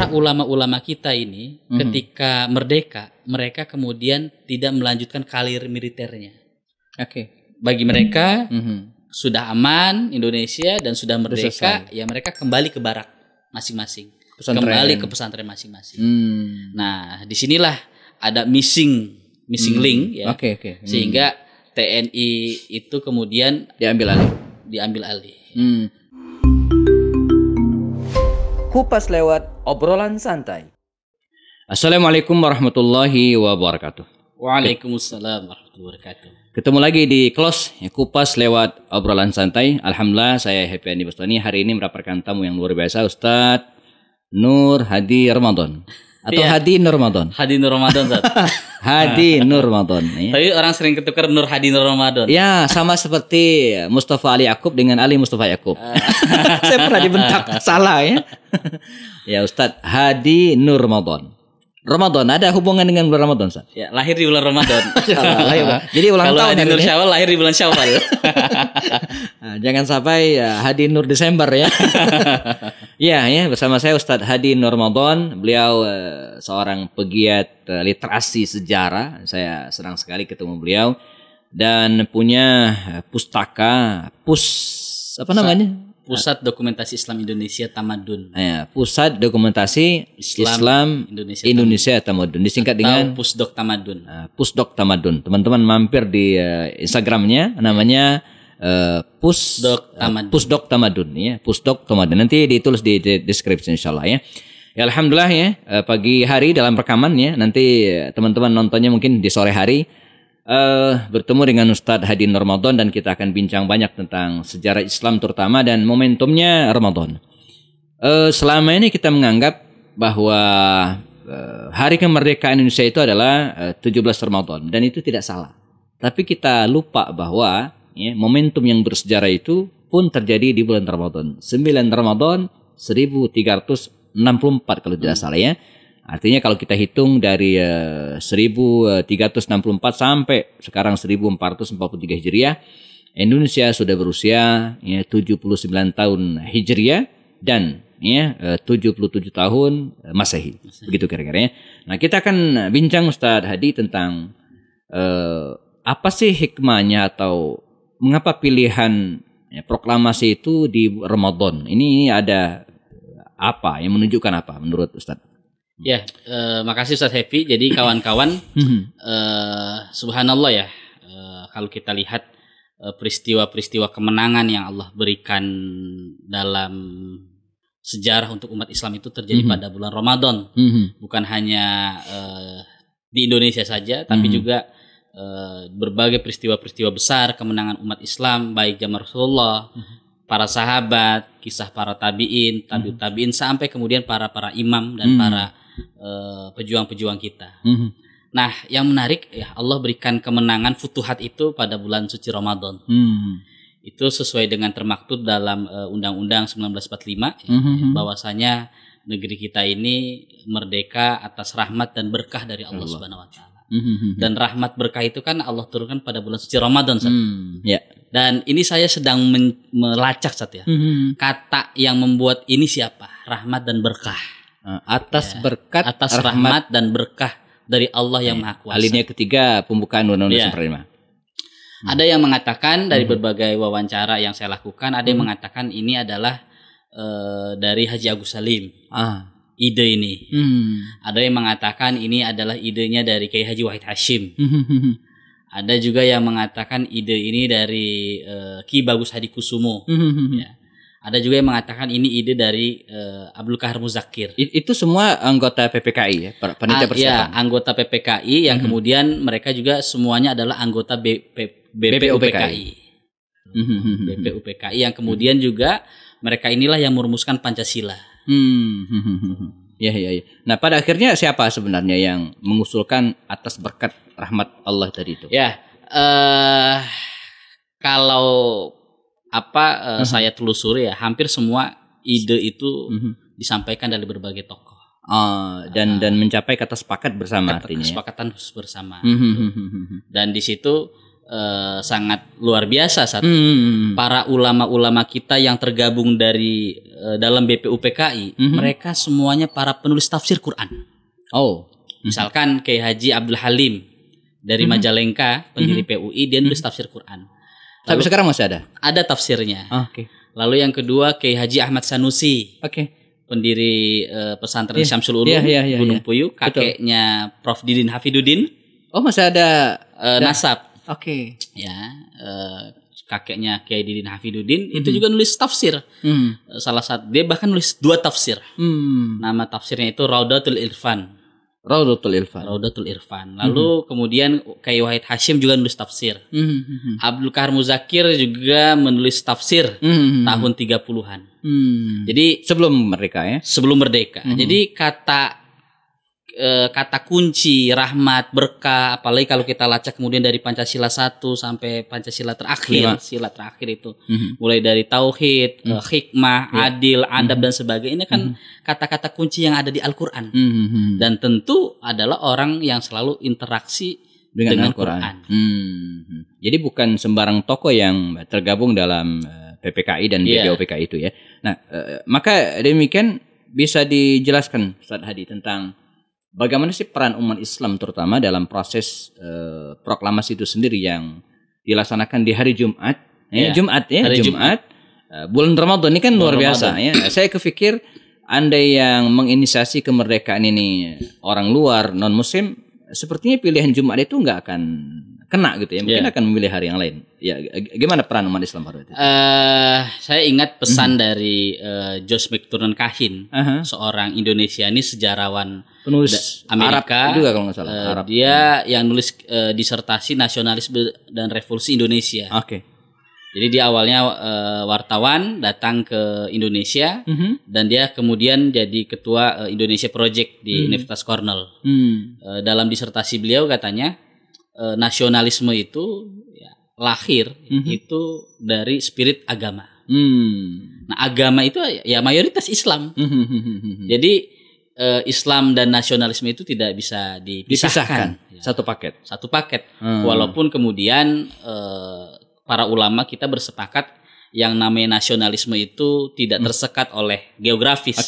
para ulama-ulama kita ini ketika merdeka, mereka kemudian tidak melanjutkan karir militernya. Oke. Bagi mereka sudah aman Indonesia dan sudah merdeka, ya mereka kembali ke barak masing-masing, kembali ke pesantren masing-masing. Nah, disinilah ada missing link ya. Oke. Sehingga TNI itu kemudian diambil alih. Kupas lewat obrolan santai. Assalamualaikum warahmatullahi wabarakatuh. Waalaikumsalam warahmatullahi wabarakatuh. Ketemu lagi di Close Kupas lewat obrolan santai. Alhamdulillah saya Happy Andi Bustani hari ini mendapatkan tamu yang luar biasa, Ustadz Nur Hadi Ramadan atau Hadi Nur Ramadan. Hadi Nur Ramadan, Ustaz. Hadi Nur Ramadan. Tapi orang sering ketukar Nur Hadi Nur Ramadan. Ya, sama seperti Mustafa Ali Yakub dengan Ali Mustafa Yakub. Saya pernah dibentak salah ya. Ya, Ustadz Hadi Nur Ramadan. Ramadan ada hubungan dengan bulan Ramadan, Ustaz? Ya, lahir di bulan Ramadan. Jadi ulang kalau tahun Hadi Nur Syawal lahir di bulan Syawal. Nah, jangan sampai Hadi Nur Desember ya. Ya, bersama saya Ustadz Hadi Nur Ramadan. Beliau seorang pegiat literasi sejarah. Saya senang sekali ketemu beliau dan punya pustaka namanya? Pusat Dokumentasi Islam Indonesia Tamadun. Ya, Pusat Dokumentasi Islam Indonesia Tamadun. Disingkat dengan Pusdok Tamadun. Pusdok Tamadun. Teman-teman mampir di Instagramnya, namanya Pusdok Tamadun. Ya, Pusdok Tamadun. Nanti ditulis di deskripsi insyaallah ya. Ya, alhamdulillah ya, pagi hari dalam rekaman ya. Nanti teman-teman nontonnya mungkin di sore hari. Bertemu dengan Ustadz Hadi Nur Ramadan dan kita akan bincang banyak tentang sejarah Islam terutama dan momentumnya Ramadan. Selama ini kita menganggap bahwa hari kemerdekaan Indonesia itu adalah 17 Ramadan dan itu tidak salah. Tapi kita lupa bahwa momentum yang bersejarah itu pun terjadi di bulan Ramadan. 9 Ramadan 1364 kalau tidak salah ya. Artinya kalau kita hitung dari 1364 sampai sekarang 1443 Hijriah, Indonesia sudah berusia 79 tahun Hijriah dan 77 tahun Masehi. Begitu kira-kira ya. Nah, kita akan bincang Ustadz Hadi tentang apa sih hikmahnya atau mengapa pilihan proklamasi itu di Ramadan. Ini ada apa yang menunjukkan apa menurut Ustadz? Ya, makasih Ustaz Happy. Jadi kawan-kawan, subhanallah ya, kalau kita lihat peristiwa-peristiwa kemenangan yang Allah berikan dalam sejarah untuk umat Islam itu terjadi pada bulan Ramadan. Bukan hanya di Indonesia saja, tapi juga berbagai peristiwa-peristiwa besar kemenangan umat Islam, baik zaman Rasulullah, para sahabat, kisah para tabi'in, tabi'ut tabi'in, sampai kemudian para imam dan para pejuang-pejuang kita. Nah, yang menarik ya, Allah berikan kemenangan futuhat itu pada bulan suci Ramadan. Itu sesuai dengan termaktub dalam Undang-Undang 1945 bahwasanya negeri kita ini merdeka atas rahmat dan berkah dari Allah Subhanahu wa taala. Dan rahmat berkah itu kan Allah turunkan pada bulan suci Ramadan, Sat. Dan ini saya sedang melacak, Sat ya. Kata yang membuat ini siapa? Rahmat dan berkah. Atas rahmat dan berkah dari Allah yang Maha Kuasa. Alinea ketiga pembukaan Undang-Undang 45. Ada yang mengatakan dari berbagai wawancara yang saya lakukan, ada yang mengatakan ini adalah dari Haji Agus Salim. Ide ini. Ada yang mengatakan ini adalah idenya dari Kiai Haji Wahid Hashim. Ada juga yang mengatakan ide ini dari Ki Bagus Hadi Kusumo. Ya. Ada juga yang mengatakan ini ide dari Abdul Kahar Muzakir. Itu semua anggota PPKI ya, panitia persiapan. Ya, anggota PPKI yang kemudian mereka juga semuanya adalah anggota BPUPKI. BPUPKI yang kemudian juga mereka inilah yang merumuskan Pancasila. Ya. Nah, pada akhirnya siapa sebenarnya yang mengusulkan atas berkat rahmat Allah tadi itu? Ya, kalau saya telusuri ya, hampir semua ide itu disampaikan dari berbagai tokoh. Dan mencapai kata sepakat bersama artinya. Kesepakatan bersama. Dan di situ sangat luar biasa saat para ulama-ulama kita yang tergabung dari dalam BPUPKI, mereka semuanya para penulis tafsir Quran. Misalkan Kiai Haji Abdul Halim dari Majalengka, pendiri PUI, dia nulis tafsir Quran. Sampai sekarang masih ada? Ada tafsirnya. Lalu yang kedua Kiai Haji Ahmad Sanusi, pendiri pesantren Syamsul Ulum Gunung Puyuh, kakeknya Prof Didin Hafidudin. Masih ada nasab. Ya, kakeknya Kiai Didin Hafidudin itu juga nulis tafsir. Salah satu dia bahkan nulis 2 tafsir. Nama tafsirnya itu Raudatul Irfan. Lalu kemudian Kiai Wahid Hashim juga nulis tafsir. Abdul Kahar Muzakir juga menulis tafsir tahun 30-an. Jadi sebelum merdeka ya. Sebelum merdeka. Jadi kata kunci rahmat, berkah, apalagi kalau kita lacak kemudian dari Pancasila 1 sampai Pancasila terakhir, sila terakhir itu mulai dari tauhid, hikmah, adil, adab dan sebagainya, ini kan kata-kata kunci yang ada di Al-Qur'an. Dan tentu adalah orang yang selalu interaksi dengan Al-Qur'an. Jadi bukan sembarang tokoh yang tergabung dalam PPKI dan BPUPKI itu ya. Nah, maka demikian bisa dijelaskan Ustaz Hadi tentang bagaimana sih peran umat Islam terutama dalam proses proklamasi itu sendiri yang dilaksanakan di hari Jumat, Jumat. Bulan Ramadan ini kan luar biasa ya. Saya kepikir andai yang menginisiasi kemerdekaan ini orang luar non Muslim, sepertinya pilihan Jumat itu nggak akan kena gitu ya. Mungkin akan memilih hari yang lain. Ya, gimana peran umat Islam pada itu? Saya ingat pesan dari Jos McTurnan Kahin, seorang Indonesianis sejarawan penulis Amerika Arab juga kalau nggak salah. Arab. Dia yang nulis disertasi nasionalisme dan revolusi Indonesia. Jadi dia awalnya wartawan, datang ke Indonesia dan dia kemudian jadi ketua Indonesia Project di Universitas Cornell. Dalam disertasi beliau katanya nasionalisme itu lahir itu dari spirit agama. Nah, agama itu ya mayoritas Islam. Jadi Islam dan nasionalisme itu tidak bisa dipisahkan. Satu paket. Walaupun kemudian para ulama kita bersepakat yang namanya nasionalisme itu tidak tersekat oleh geografis.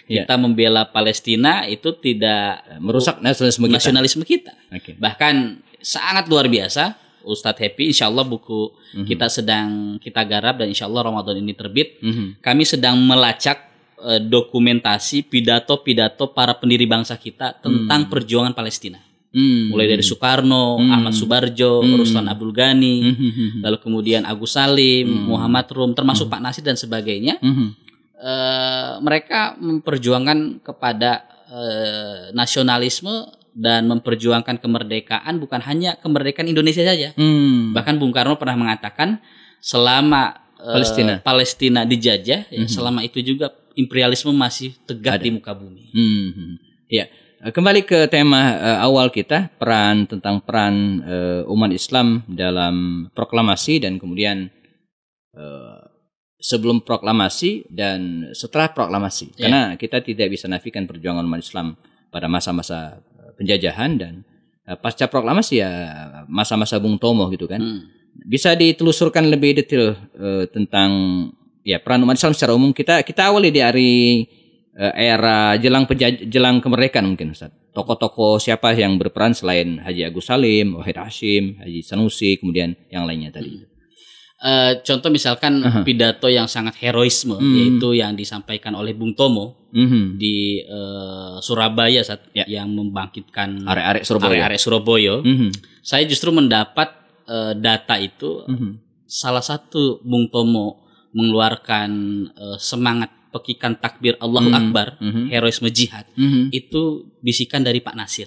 Kita membela Palestina itu tidak merusak nasionalisme kita. Bahkan sangat luar biasa. Ustadz Happy, insya Allah buku kita sedang kita garap dan insya Allah Ramadan ini terbit. Kami sedang melacak dokumentasi pidato-pidato para pendiri bangsa kita tentang perjuangan Palestina. Mulai dari Soekarno, Ahmad Subarjo, Ruslan Abdul Ghani, lalu kemudian Agus Salim, Muhammad Rum, termasuk Pak Nasir dan sebagainya. Mereka memperjuangkan kepada nasionalisme dan memperjuangkan kemerdekaan, bukan hanya kemerdekaan Indonesia saja. Bahkan Bung Karno pernah mengatakan selama Palestina dijajah, selama itu juga imperialisme masih tegak di muka bumi. Ya, kembali ke tema awal kita, peran umat Islam dalam proklamasi dan kemudian sebelum proklamasi dan setelah proklamasi. Karena kita tidak bisa nafikan perjuangan umat Islam pada masa-masa penjajahan dan pasca proklamasi ya masa-masa Bung Tomo gitu kan. Bisa ditelusurkan lebih detail tentang peran umat Islam secara umum. Kita awali dari era jelang kemerdekaan mungkin Ustaz. Tokoh-tokoh siapa yang berperan selain Haji Agus Salim, Wahid Hashim, Haji Sanusi, kemudian yang lainnya tadi. Contoh misalkan pidato yang sangat heroisme, yaitu yang disampaikan oleh Bung Tomo di Surabaya saat yang membangkitkan arek-arek Surabaya. Saya justru mendapat data itu salah satu Bung Tomo mengeluarkan semangat pekikan takbir Allahu Akbar, heroisme jihad, itu bisikan dari Pak Nasir.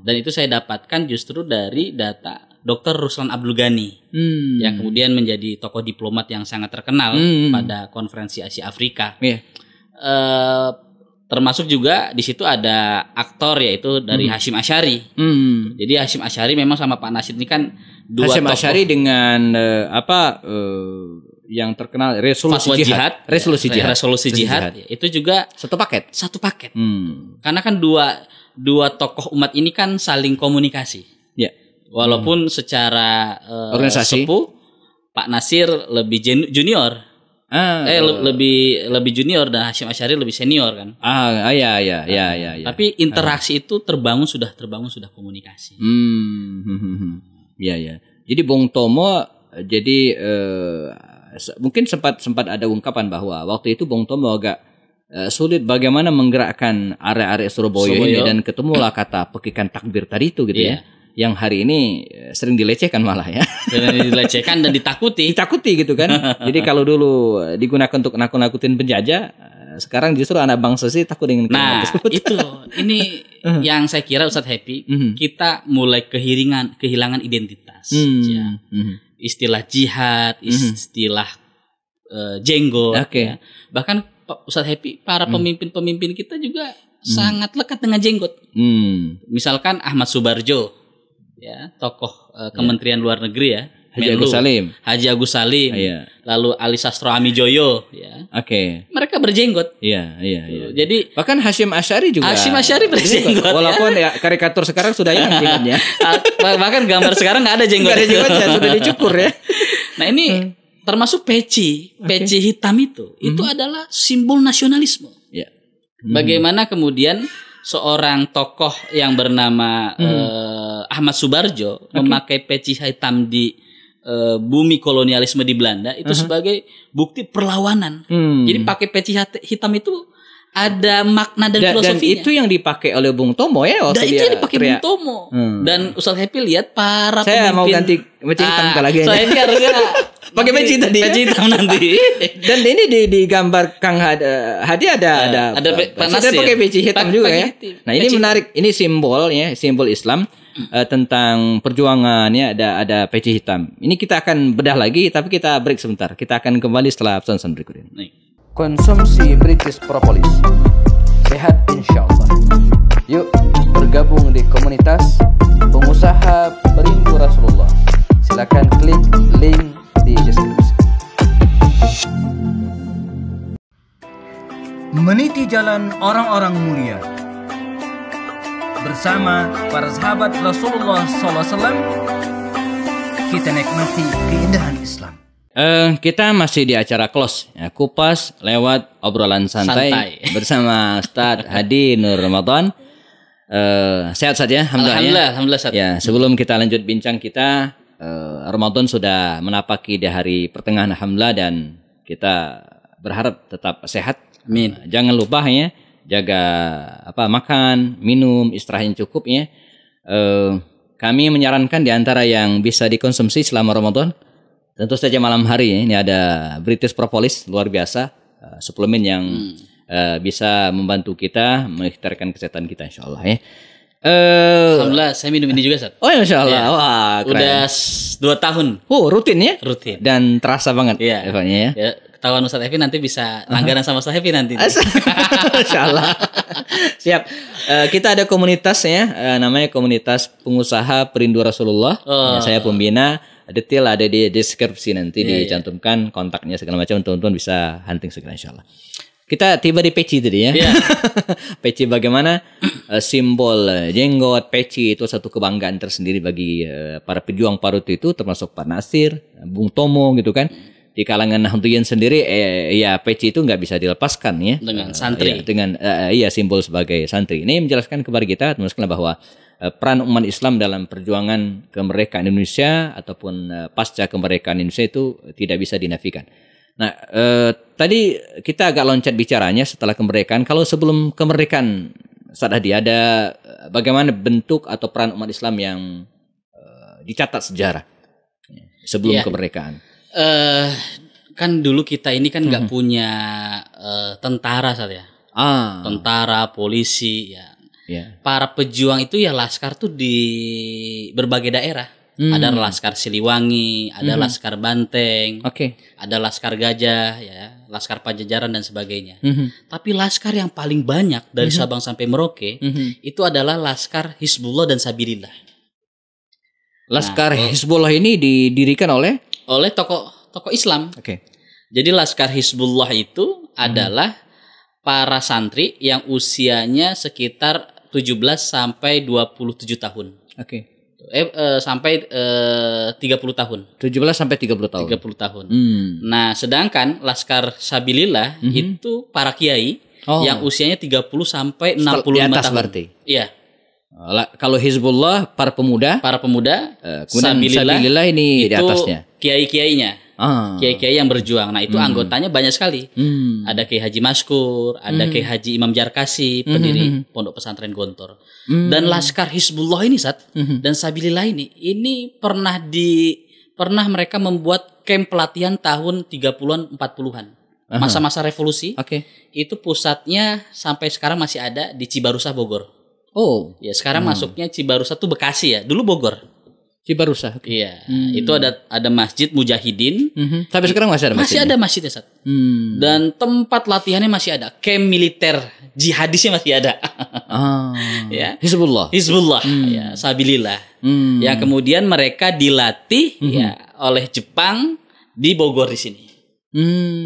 Dan itu saya dapatkan justru dari data Dr. Ruslan Abdul Ghani yang kemudian menjadi tokoh diplomat yang sangat terkenal pada konferensi Asia Afrika. Termasuk juga di situ ada aktor yaitu dari Hashim Asy'ari. Jadi Hashim Asy'ari memang sama Pak Nasir ini kan dua Hashim tokoh. Asy'ari dengan yang terkenal resolusi jihad itu juga satu paket. Karena kan dua tokoh umat ini kan saling komunikasi. Walaupun secara organisasi sepuh Pak Nasir lebih junior. Lebih junior dan Hasyim Asy'ari lebih senior kan. Ya. Tapi interaksi itu sudah terbangun komunikasi. Ya. Jadi Bung Tomo mungkin sempat ada ungkapan bahwa waktu itu Bung Tomo agak sulit bagaimana menggerakkan area-area Surabaya ini, dan ketemulah kata pekikan takbir tadi itu gitu ya. Yang hari ini sering dilecehkan malah ya. Sering dilecehkan dan ditakuti gitu kan. Jadi kalau dulu digunakan untuk nakut-nakutin penjajah, sekarang justru anak bangsa sih takut dengan kalimat tersebut. Ini yang saya kira Ustadz Happy, kita mulai kehilangan identitas. Istilah jihad, istilah jenggot. Ya. Bahkan Ustadz Happy, para pemimpin-pemimpin kita juga sangat lekat dengan jenggot. Misalkan Ahmad Subarjo, ya, tokoh Kementerian Luar Negeri ya, Haji Agus Salim, lalu Ali Sastro Amijoyo, ya. Mereka berjenggot. Iya. Jadi bahkan Hasyim Asy'ari juga. Hasyim Asy'ari berjenggot. Walaupun ya karikatur sekarang sudah hilang jenggotnya. Bahkan gambar sekarang nggak ada jenggot. Nggak ada jenggotnya, sudah dicukur ya. Nah ini termasuk peci hitam itu adalah simbol nasionalisme. Ya. Bagaimana kemudian seorang tokoh yang bernama Ahmad Subarjo memakai peci hitam di bumi kolonialisme di Belanda itu sebagai bukti perlawanan. Jadi pakai peci hitam itu ada makna dan filosofinya. Dan itu yang dipakai oleh Bung Tomo ya waktu itu yang dipakai Bung Tomo. Dan Ustadz Happy lihat para saya pemimpin. mau ganti peci hitam lagi. Saya ini harusnya pakai peci tadi. Peci hitam nanti. Dan ini di gambar Kang Hadi ada Pak Nasir pakai peci hitam juga ya. Nah, ini menarik. Ini simbol ya, simbol Islam tentang perjuangan ya, ada peci hitam. Ini kita akan bedah lagi tapi kita break sebentar. Kita akan kembali setelah pesan berikut ini. Konsumsi British Propolis, sehat insya Allah. Yuk bergabung di komunitas pengusaha perindu Rasulullah. Silakan klik link di deskripsi. Meniti jalan orang-orang mulia bersama para sahabat Rasulullah SAW, kita nikmati keindahan Islam. Kita masih di acara close ya, kupas lewat obrolan santai. Bersama Ustadz Hadi Nur Ramadan. Sehat saja, alhamdulillah sehat. Ya, sebelum kita lanjut bincang kita, Ramadan sudah menapaki di hari pertengahan alhamdulillah, dan kita berharap tetap sehat. Amin. Jangan lupa ya, jaga makan, minum, istirahat yang cukup ya. Kami menyarankan di antara yang bisa dikonsumsi selama Ramadan, tentu saja malam hari ya, ini ada British Propolis, luar biasa, suplemen yang bisa membantu kita mengikhtiarkan kesehatan kita insyaallah ya. Alhamdulillah saya minum ini juga Ustaz. Oh insyaallah. Ya. Wah, keren. Udah 2 tahun. Rutin ya? Rutin. Dan terasa banget. Iya. Ya. Ketahuan Ustaz Happy nanti bisa langganan sama Ustaz Happy nanti. Insyaallah. Siap. Kita ada komunitas ya, namanya Komunitas Pengusaha Perindu Rasulullah. Ya, saya pembina. Detail ada di deskripsi, nanti dicantumkan kontaknya segala macam, teman-teman bisa hunting segala insyaallah. Kita tiba di peci tadi ya. Peci bagaimana simbol jenggot, peci itu satu kebanggaan tersendiri bagi para pejuang Parut itu, termasuk Pak Nasir, Bung Tomo gitu kan. Di kalangan Nahdliyin sendiri ya peci itu nggak bisa dilepaskan ya. Dengan santri. Dengan simbol sebagai santri. Ini menjelaskan kepada kita teman-teman bahwa peran umat Islam dalam perjuangan kemerdekaan Indonesia ataupun pasca kemerdekaan Indonesia itu tidak bisa dinafikan. Nah, tadi kita agak loncat bicaranya setelah kemerdekaan. Kalau sebelum kemerdekaan, Ustaz Hadi, ada bagaimana bentuk atau peran umat Islam yang dicatat sejarah sebelum kemerdekaan? Kan dulu kita ini kan nggak punya tentara saja. Tentara, polisi ya. Para pejuang itu ya laskar tuh di berbagai daerah. Ada Laskar Siliwangi, ada Laskar Banteng, ada Laskar Gajah, ya, Laskar Pajajaran dan sebagainya. Tapi laskar yang paling banyak dari Sabang sampai Merauke itu adalah Laskar Hizbullah dan Sabilillah. Laskar Hizbullah ini didirikan oleh tokoh Islam. Jadi Laskar Hizbullah itu adalah para santri yang usianya sekitar 17 sampai 27 tahun. Sampai 30 tahun. 17 sampai 30 tahun. 30 tahun. Nah, sedangkan Laskar Sabilillah itu para kiai yang usianya 30 sampai 65 di atas tahun. Berarti. Iya. Kalau Hizbullah para pemuda, Sabilillah ini di atasnya. Kiai-kiainya. Kiai-kiai yang berjuang. Nah, itu anggotanya banyak sekali. Ada Kiai Haji Maskur, ada Kiai Haji Imam Jarkasi, pendiri Pondok Pesantren Gontor. Dan Laskar Hizbullah ini dan Sabilillah ini pernah mereka membuat camp pelatihan tahun 30-an 40-an. Masa-masa revolusi. Itu pusatnya sampai sekarang masih ada di Cibarusah Bogor. Oh, ya sekarang masuknya Cibarusah tuh Bekasi ya. Dulu Bogor. Cibarusah. Iya, itu ada Masjid Mujahidin. Tapi sekarang masih ada masjidnya. Masih ada masjidnya, Sat. Dan tempat latihannya masih ada. Camp militer jihadisnya masih ada. Ya. Hizbullah. Ya, Sabilillah. Yang kemudian mereka dilatih ya oleh Jepang di Bogor di sini.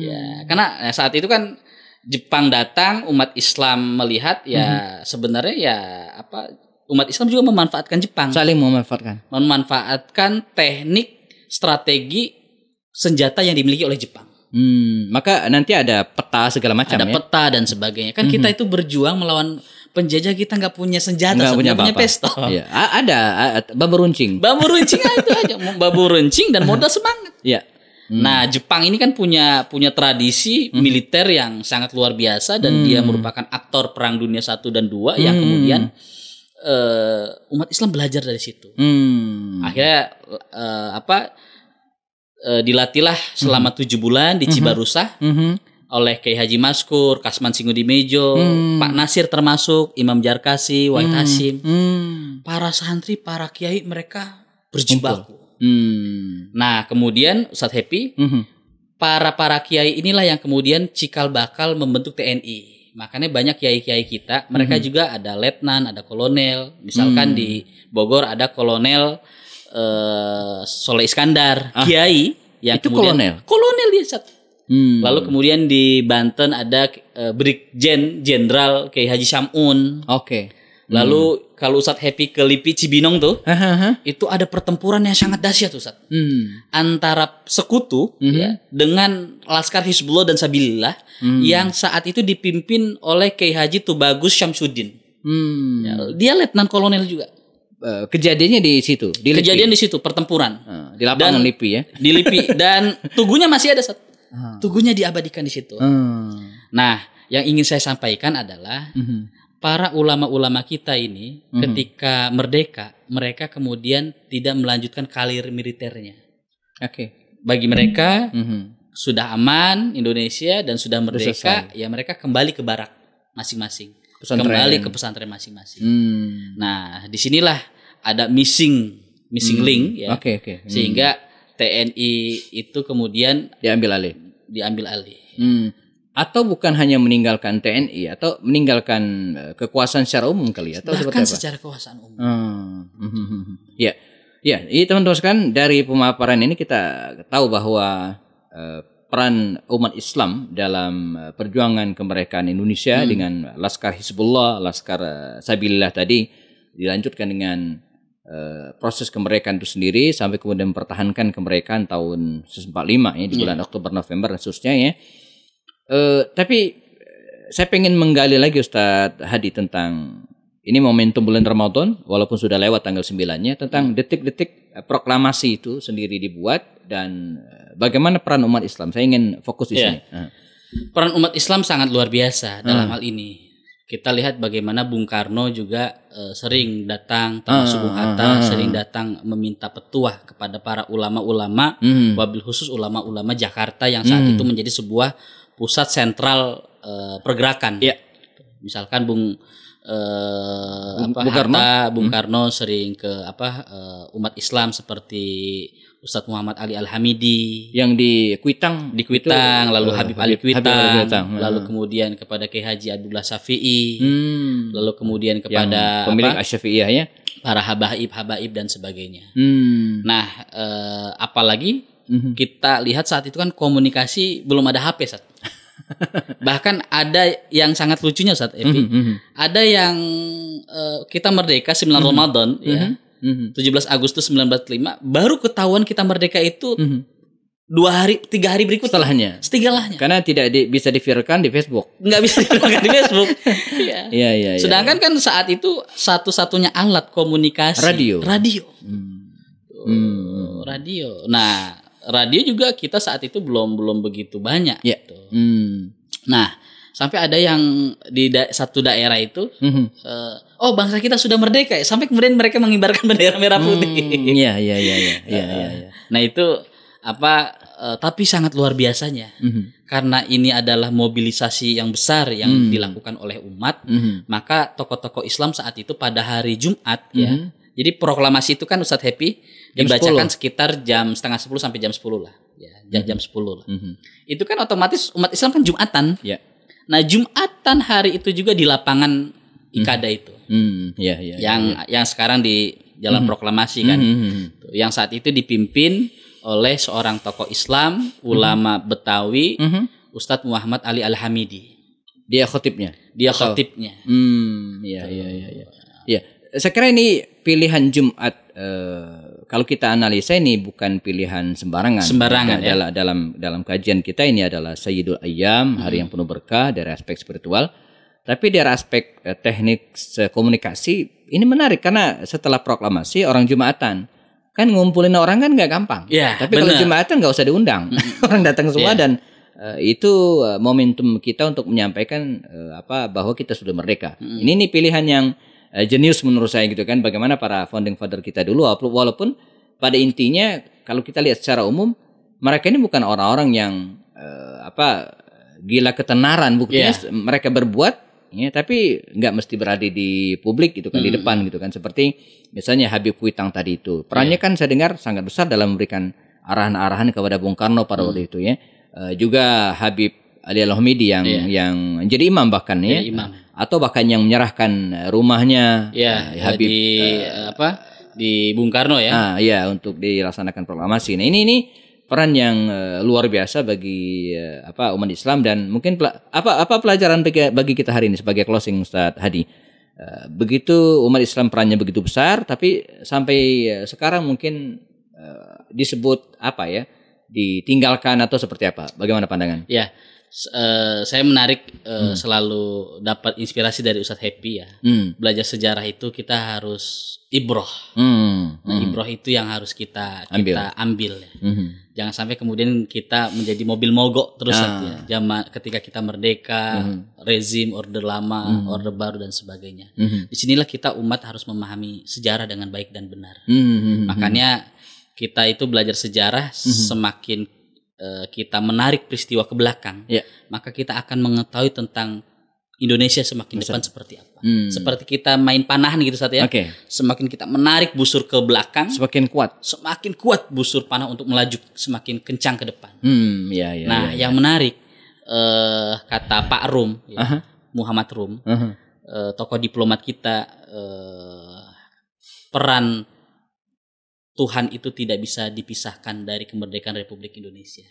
Ya, karena saat itu kan Jepang datang, umat Islam melihat ya sebenarnya ya umat Islam juga memanfaatkan Jepang. Saling memanfaatkan teknik strategi senjata yang dimiliki oleh Jepang. Maka nanti ada peta segala macam ada peta dan sebagainya. Kan kita itu berjuang melawan penjajah, kita nggak punya senjata, nggak punya pistol. Iya. Ada bambu runcing. Bambu runcing itu aja, bambu runcing dan modal semangat. Iya. Nah, Jepang ini kan punya tradisi militer yang sangat luar biasa dan dia merupakan aktor Perang Dunia 1 dan 2 yang kemudian umat Islam belajar dari situ. Akhirnya dilatihlah selama 7 bulan di Cibarusah oleh Kiai Haji Maskur, Kasman Singudimejo, Pak Nasir termasuk, Imam Jarkasi, Wahid Hasim. Para santri, para kiai mereka berjibaku. Nah, kemudian Ustadz Happy, para kiai inilah yang kemudian cikal bakal membentuk TNI. Makanya banyak kiai-kiai kita, mereka juga ada letnan, ada kolonel. Misalkan di Bogor ada kolonel Soleh Iskandar, kiai yang itu kemudian kolonel dia Ustadz. Lalu kemudian di Banten ada Brigjen Jenderal Kiai Haji Samun. Lalu kalau Ustadz Happy ke Lipi Cibinong tuh, itu ada pertempuran yang sangat dahsyat Ustadz. Antara sekutu ya, dengan Laskar Hizbullah dan Sabilillah yang saat itu dipimpin oleh Kiai Haji Tubagus Syamsuddin. Ya, dia letnan kolonel juga. Kejadiannya di situ, di Lipi. Kejadian di situ pertempuran. Di lapangan Lipi ya. Di Lipi dan tugunya masih ada Ustadz. Tugunya diabadikan di situ. Nah, yang ingin saya sampaikan adalah para ulama-ulama kita ini ketika merdeka, mereka kemudian tidak melanjutkan karir militernya. Bagi mereka sudah aman Indonesia dan sudah merdeka, ya mereka kembali ke barak masing-masing, kembali ke pesantren masing-masing. Nah, disinilah ada missing link ya, sehingga TNI itu kemudian diambil alih. Atau bukan hanya meninggalkan TNI atau meninggalkan kekuasaan secara umum kali ya, atau bahkan secara kekuasaan umum. Ya, ini teman-teman sekalian, dari pemaparan ini kita tahu bahwa peran umat Islam dalam perjuangan kemerdekaan Indonesia dengan Laskar Hizbullah, Laskar Sabilillah tadi dilanjutkan dengan proses kemerdekaan itu sendiri sampai kemudian mempertahankan kemerdekaan tahun 1945 ya, di bulan Oktober November khususnya ya. Tapi saya pengen menggali lagi Ustadz Hadi tentang ini momentum bulan Ramadan, walaupun sudah lewat tanggal 9-nya, tentang detik-detik proklamasi itu sendiri dibuat dan bagaimana peran umat Islam. Saya ingin fokus di sini. Peran umat Islam sangat luar biasa dalam hal ini. Kita lihat bagaimana Bung Karno juga sering datang, termasuk Bung Hatta sering datang meminta petuah kepada para ulama-ulama, wabil khusus ulama-ulama Jakarta yang saat itu menjadi sebuah pusat sentral pergerakan. Misalkan Bung Karno sering ke umat Islam seperti Ustadz Muhammad Ali Al-Hamidi yang di Kuitang, lalu Habib Ali Kuitang, lalu kemudian kepada Kiai Haji Abdullah Syafi'i, lalu kemudian kepada pemilik Asy-Syafi'iyah ya, para habaib dan sebagainya. Nah, apalagi kita lihat saat itu kan komunikasi belum ada HP saat. Bahkan ada yang sangat lucunya saat Epi. Ada yang kita merdeka 9 Ramadan ya. 17 Agustus 1945 baru ketahuan kita merdeka itu 3 hari berikutnya. Setelahnya. Karena tidak bisa diviralkan di Facebook. Nggak bisa diviralkan di Facebook. Iya. Sedangkan kan saat itu satu-satunya alat komunikasi radio. Radio. Nah, radio juga kita saat itu belum begitu banyak. Gitu. Nah, sampai ada yang di satu daerah itu, bangsa kita sudah merdeka ya. Sampai kemudian mereka mengibarkan bendera merah putih. Iya. Nah itu tapi sangat luar biasanya, karena ini adalah mobilisasi yang besar yang dilakukan oleh umat, maka tokoh-tokoh Islam saat itu pada hari Jumat ya. Jadi proklamasi itu kan Ustadz Happy dibacakan sekitar jam 9:30 sampai jam 10 lah, ya, jam 10 lah. Itu kan otomatis umat Islam kan Jumatan. Ya. Nah Jumatan hari itu juga di lapangan Ikada itu, yang sekarang di Jalan Proklamasi kan, yang saat itu dipimpin oleh seorang tokoh Islam, ulama Betawi, Ustadz Muhammad Ali Al-Hamidi. Dia khotibnya. Iya. Iya. Saya kira ini pilihan Jumat. Kalau kita analisa ini bukan pilihan sembarangan ya. Dalam kajian kita ini adalah Sayyidul Ayyam, hari yang penuh berkah dari aspek spiritual. Tapi dari aspek teknik komunikasi ini menarik karena setelah proklamasi orang Jumatan kan ngumpulin orang kan nggak gampang. Tapi kalau Jumatan nggak usah diundang, orang datang semua dan itu momentum kita untuk menyampaikan bahwa kita sudah merdeka. Ini nih pilihan yang jenius menurut saya gitu kan. Bagaimana para founding father kita dulu, walaupun pada intinya kalau kita lihat secara umum mereka ini bukan orang-orang yang gila ketenaran, buktinya mereka berbuat. Ya, tapi nggak mesti berada di publik gitu kan, di depan gitu kan. Seperti misalnya Habib Kuitang tadi itu, perannya kan saya dengar sangat besar dalam memberikan arahan-arahan kepada Bung Karno pada waktu itu ya. Juga Habib Ali Al-Hamidi yang jadi imam bahkan ya, atau bahkan yang menyerahkan rumahnya Habib di Bung Karno ya. Untuk dilaksanakan proklamasi. Nah ini peran yang luar biasa bagi umat Islam dan mungkin apa pelajaran bagi kita hari ini sebagai closing Ustaz Hadi. Begitu umat Islam perannya begitu besar tapi sampai sekarang mungkin disebut ditinggalkan atau seperti apa? Bagaimana pandangan? Ya. Saya menarik selalu dapat inspirasi dari Ustadz Happy ya. Belajar sejarah itu kita harus ibroh. Ibroh itu yang harus kita ambil ya. Jangan sampai kemudian kita menjadi mobil mogok terus ya. Ketika kita merdeka, rezim orde lama, orde baru dan sebagainya. Disinilah kita umat harus memahami sejarah dengan baik dan benar. Makanya kita itu belajar sejarah semakin kita menarik peristiwa ke belakang, maka kita akan mengetahui tentang Indonesia semakin depan seperti apa. Seperti kita main panahan gitu saat ya. Semakin kita menarik busur ke belakang, semakin kuat busur panah untuk melaju semakin kencang ke depan. Yang menarik kata Pak Rum, Muhammad Rum, tokoh diplomat kita, peran Tuhan itu tidak bisa dipisahkan dari kemerdekaan Republik Indonesia.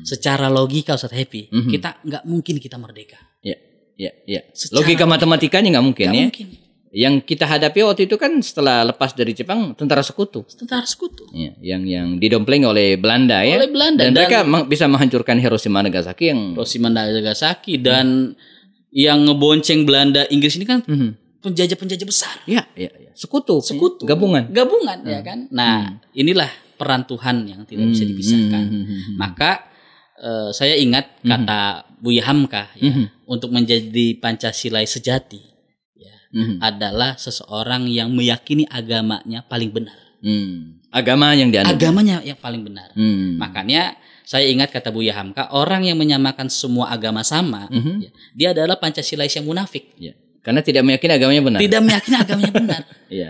Secara logika Ustadz Happy, kita nggak mungkin kita merdeka. Logika matematikanya nggak mungkin ya. Mungkin. Yang kita hadapi waktu itu kan setelah lepas dari Jepang tentara sekutu. Ya, yang didompleng oleh Belanda ya. Dan mereka bisa menghancurkan Hiroshima Nagasaki dan yang ngebonceng Belanda Inggris ini kan penjajah besar. Sekutu, gabungan ya kan. Nah, inilah peran Tuhan yang tidak bisa dipisahkan. Maka saya ingat kata Buya Hamka ya, untuk menjadi Pancasilais sejati ya, adalah seseorang yang meyakini agamanya paling benar. Agama yang dianut. Agamanya yang paling benar. Makanya saya ingat kata Buya Hamka, orang yang menyamakan semua agama sama, ya, dia adalah Pancasilais yang munafik. Karena tidak meyakini agamanya benar.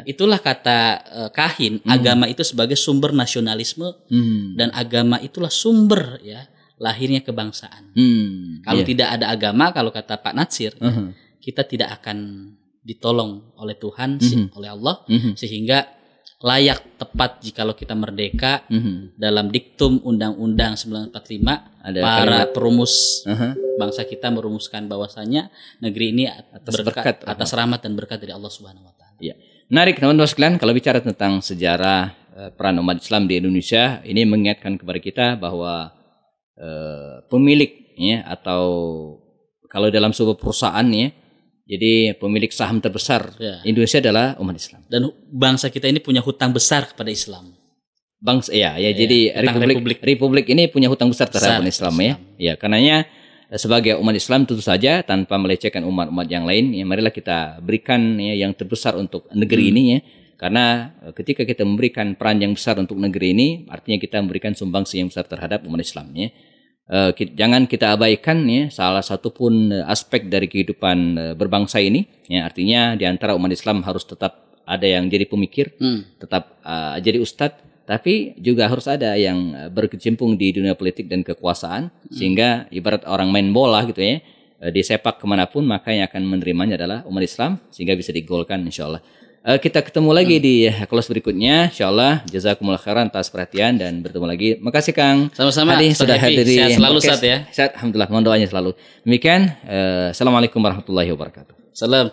Itulah kata Kahin, agama itu sebagai sumber nasionalisme dan agama itulah sumber ya lahirnya kebangsaan. Kalau tidak ada agama, kalau kata Pak Natsir, kita tidak akan ditolong oleh Tuhan, oleh Allah, sehingga layak tepat jikalau kita merdeka. Dalam diktum Undang-Undang 1945 ada para perumus bangsa kita merumuskan bahwasanya negeri ini atas rahmat dan berkat dari Allah Subhanahu wa taala. Menarik teman-teman sekalian, kalau bicara tentang sejarah peran umat Islam di Indonesia, ini mengingatkan kepada kita bahwa pemilik ya, atau kalau dalam sebuah perusahaan ya, jadi pemilik saham terbesar Indonesia adalah umat Islam. Dan bangsa kita ini punya hutang besar kepada Islam. Bangsa jadi Republik ini punya hutang besar terhadap umat Islam ya. Ya, karenanya sebagai umat Islam tentu saja tanpa melecehkan umat-umat yang lain ya, marilah kita berikan ya, yang terbesar untuk negeri ini ya. Karena ketika kita memberikan peran yang besar untuk negeri ini, artinya kita memberikan sumbangsi yang besar terhadap umat Islam ya. Jangan kita abaikan ya salah satu pun aspek dari kehidupan berbangsa ini ya, artinya di antara umat Islam harus tetap ada yang jadi pemikir, tetap jadi ustadz, tapi juga harus ada yang berkecimpung di dunia politik dan kekuasaan, sehingga ibarat orang main bola gitu ya, disepak kemanapun maka yang akan menerimanya adalah umat Islam, sehingga bisa digolkan insyaallah. Kita ketemu lagi di kelas berikutnya insyaallah. Jazakumullah khairan atas perhatian dan bertemu lagi. Makasih Kang. Sama-sama. Hadi sudah hadir di sehat selalu Ustaz ya. Sehat alhamdulillah, mohon doanya selalu. Demikian assalamualaikum warahmatullahi wabarakatuh. Salam.